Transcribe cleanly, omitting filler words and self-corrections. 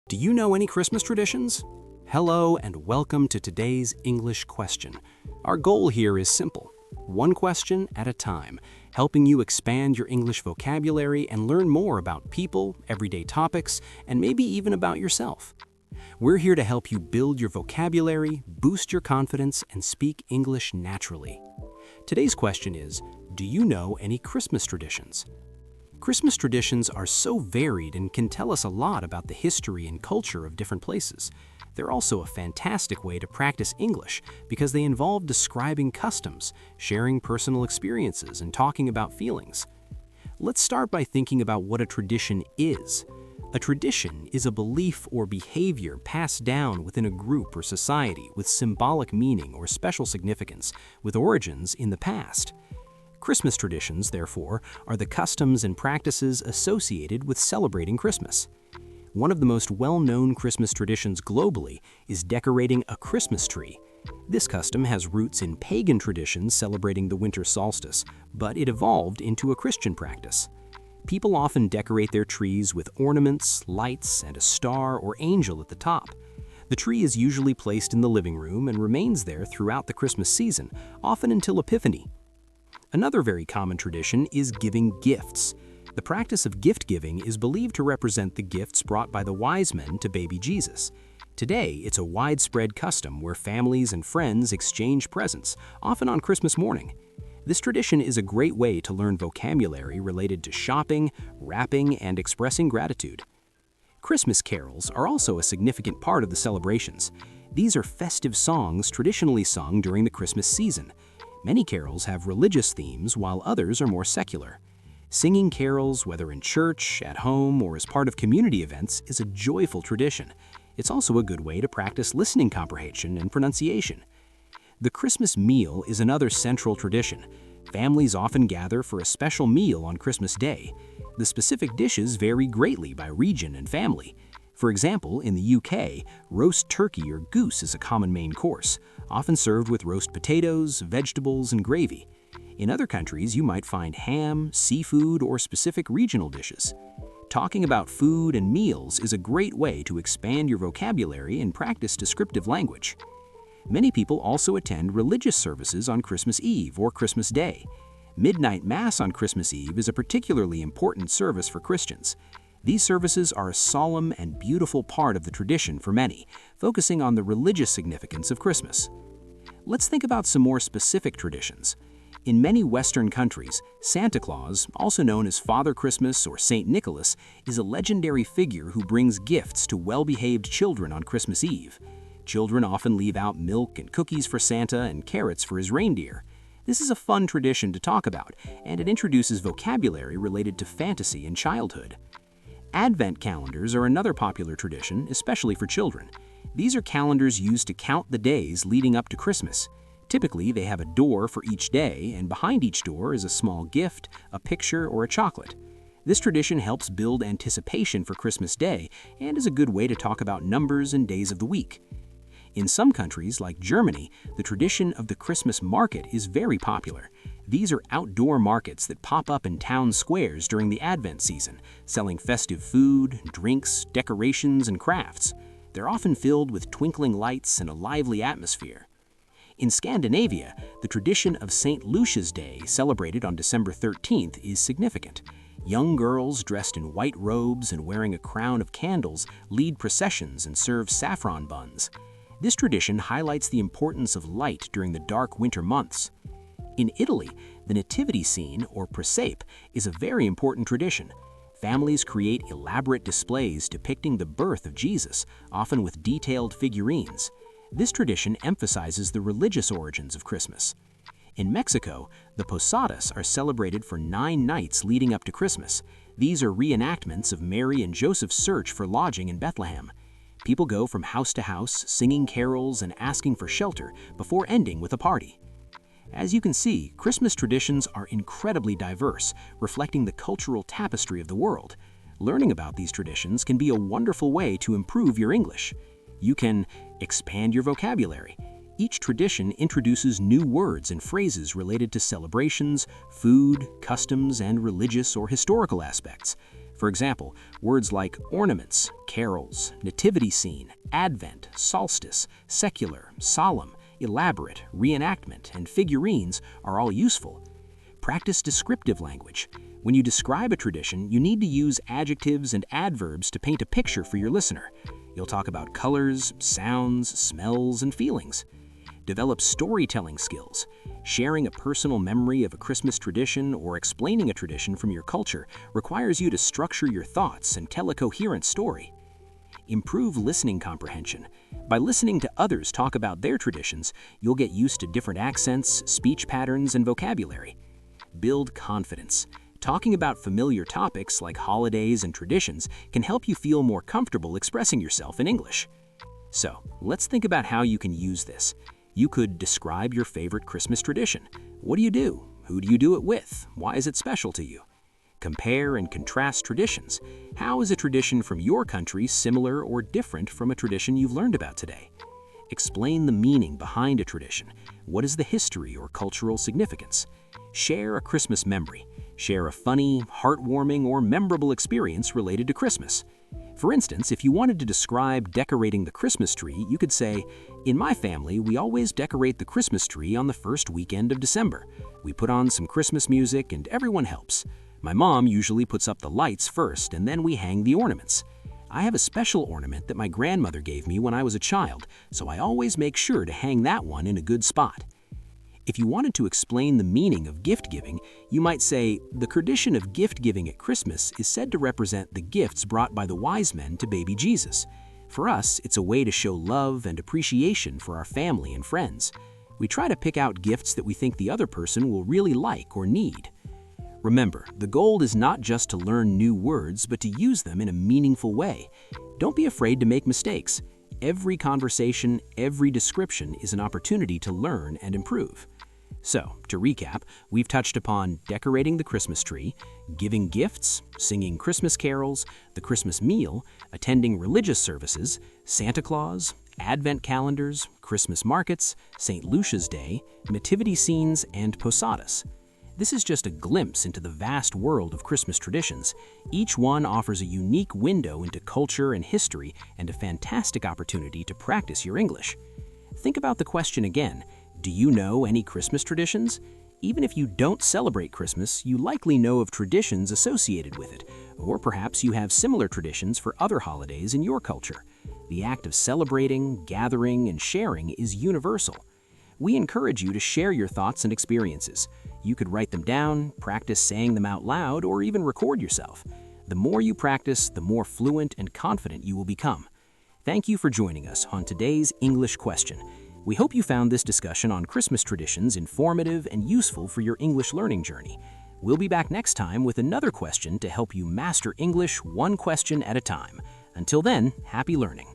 Do you know any Christmas traditions? Hello and welcome to today's English question. Our goal here is simple, one question at a time, helping you expand your English vocabulary and learn more about people, everyday topics, and maybe even about yourself. We're here to help you build your vocabulary, boost your confidence, and speak English naturally. Today's question is, do you know any Christmas traditions? Christmas traditions are so varied and can tell us a lot about the history and culture of different places. They're also a fantastic way to practice English because they involve describing customs, sharing personal experiences, and talking about feelings. Let's start by thinking about what a tradition is. A tradition is a belief or behavior passed down within a group or society with symbolic meaning or special significance, with origins in the past. Christmas traditions, therefore, are the customs and practices associated with celebrating Christmas. One of the most well-known Christmas traditions globally is decorating a Christmas tree. This custom has roots in pagan traditions celebrating the winter solstice, but it evolved into a Christian practice. People often decorate their trees with ornaments, lights, and a star or angel at the top. The tree is usually placed in the living room and remains there throughout the Christmas season, often until Epiphany. Another very common tradition is giving gifts. The practice of gift-giving is believed to represent the gifts brought by the wise men to baby Jesus. Today, it's a widespread custom where families and friends exchange presents, often on Christmas morning. This tradition is a great way to learn vocabulary related to shopping, wrapping, and expressing gratitude. Christmas carols are also a significant part of the celebrations. These are festive songs traditionally sung during the Christmas season. Many carols have religious themes, while others are more secular. Singing carols, whether in church, at home, or as part of community events, is a joyful tradition. It's also a good way to practice listening comprehension and pronunciation. The Christmas meal is another central tradition. Families often gather for a special meal on Christmas Day. The specific dishes vary greatly by region and family. For example, in the UK, roast turkey or goose is a common main course, often served with roast potatoes, vegetables, and gravy. In other countries, you might find ham, seafood, or specific regional dishes. Talking about food and meals is a great way to expand your vocabulary and practice descriptive language. Many people also attend religious services on Christmas Eve or Christmas Day. Midnight Mass on Christmas Eve is a particularly important service for Christians. These services are a solemn and beautiful part of the tradition for many, focusing on the religious significance of Christmas. Let's think about some more specific traditions. In many Western countries, Santa Claus, also known as Father Christmas or Saint Nicholas, is a legendary figure who brings gifts to well-behaved children on Christmas Eve. Children often leave out milk and cookies for Santa and carrots for his reindeer. This is a fun tradition to talk about, and it introduces vocabulary related to fantasy and childhood. Advent calendars are another popular tradition, especially for children. These are calendars used to count the days leading up to Christmas. Typically, they have a door for each day, and behind each door is a small gift, a picture, or a chocolate. This tradition helps build anticipation for Christmas Day and is a good way to talk about numbers and days of the week. In some countries, like Germany, the tradition of the Christmas market is very popular. These are outdoor markets that pop up in town squares during the Advent season, selling festive food, drinks, decorations, and crafts. They're often filled with twinkling lights and a lively atmosphere. In Scandinavia, the tradition of St. Lucia's Day, celebrated on December 13th, is significant. Young girls dressed in white robes and wearing a crown of candles lead processions and serve saffron buns. This tradition highlights the importance of light during the dark winter months. In Italy, the nativity scene, or presepe, is a very important tradition. Families create elaborate displays depicting the birth of Jesus, often with detailed figurines. This tradition emphasizes the religious origins of Christmas. In Mexico, the Posadas are celebrated for 9 nights leading up to Christmas. These are reenactments of Mary and Joseph's search for lodging in Bethlehem. People go from house to house, singing carols and asking for shelter before ending with a party. As you can see, Christmas traditions are incredibly diverse, reflecting the cultural tapestry of the world. Learning about these traditions can be a wonderful way to improve your English. You can expand your vocabulary. Each tradition introduces new words and phrases related to celebrations, food, customs, and religious or historical aspects. For example, words like ornaments, carols, nativity scene, advent, solstice, secular, solemn, elaborate, reenactment, and figurines are all useful. Practice descriptive language. When you describe a tradition, you need to use adjectives and adverbs to paint a picture for your listener. You'll talk about colors, sounds, smells, and feelings. Develop storytelling skills. Sharing a personal memory of a Christmas tradition or explaining a tradition from your culture requires you to structure your thoughts and tell a coherent story. Improve listening comprehension. By listening to others talk about their traditions, you'll get used to different accents, speech patterns, and vocabulary. Build confidence. Talking about familiar topics like holidays and traditions can help you feel more comfortable expressing yourself in English. So, let's think about how you can use this. You could describe your favorite Christmas tradition. What do you do? Who do you do it with? Why is it special to you? Compare and contrast traditions. How is a tradition from your country similar or different from a tradition you've learned about today? Explain the meaning behind a tradition. What is the history or cultural significance? Share a Christmas memory. Share a funny, heartwarming, or memorable experience related to Christmas. For instance, if you wanted to describe decorating the Christmas tree, you could say, "In my family, we always decorate the Christmas tree on the first weekend of December. We put on some Christmas music and everyone helps. My mom usually puts up the lights first and then we hang the ornaments. I have a special ornament that my grandmother gave me when I was a child, so I always make sure to hang that one in a good spot." If you wanted to explain the meaning of gift giving, you might say, "The tradition of gift giving at Christmas is said to represent the gifts brought by the wise men to baby Jesus. For us, it's a way to show love and appreciation for our family and friends. We try to pick out gifts that we think the other person will really like or need." Remember, the goal is not just to learn new words, but to use them in a meaningful way. Don't be afraid to make mistakes. Every conversation, every description is an opportunity to learn and improve. So, to recap, we've touched upon decorating the Christmas tree, giving gifts, singing Christmas carols, the Christmas meal, attending religious services, Santa Claus, Advent calendars, Christmas markets, St. Lucia's Day, nativity scenes, and posadas. This is just a glimpse into the vast world of Christmas traditions. Each one offers a unique window into culture and history and a fantastic opportunity to practice your English. Think about the question again. Do you know any Christmas traditions? Even if you don't celebrate Christmas, you likely know of traditions associated with it, or perhaps you have similar traditions for other holidays in your culture. The act of celebrating, gathering, and sharing is universal. We encourage you to share your thoughts and experiences. You could write them down, practice saying them out loud, or even record yourself. The more you practice, the more fluent and confident you will become. Thank you for joining us on today's English question. We hope you found this discussion on Christmas traditions informative and useful for your English learning journey. We'll be back next time with another question to help you master English one question at a time. Until then, happy learning.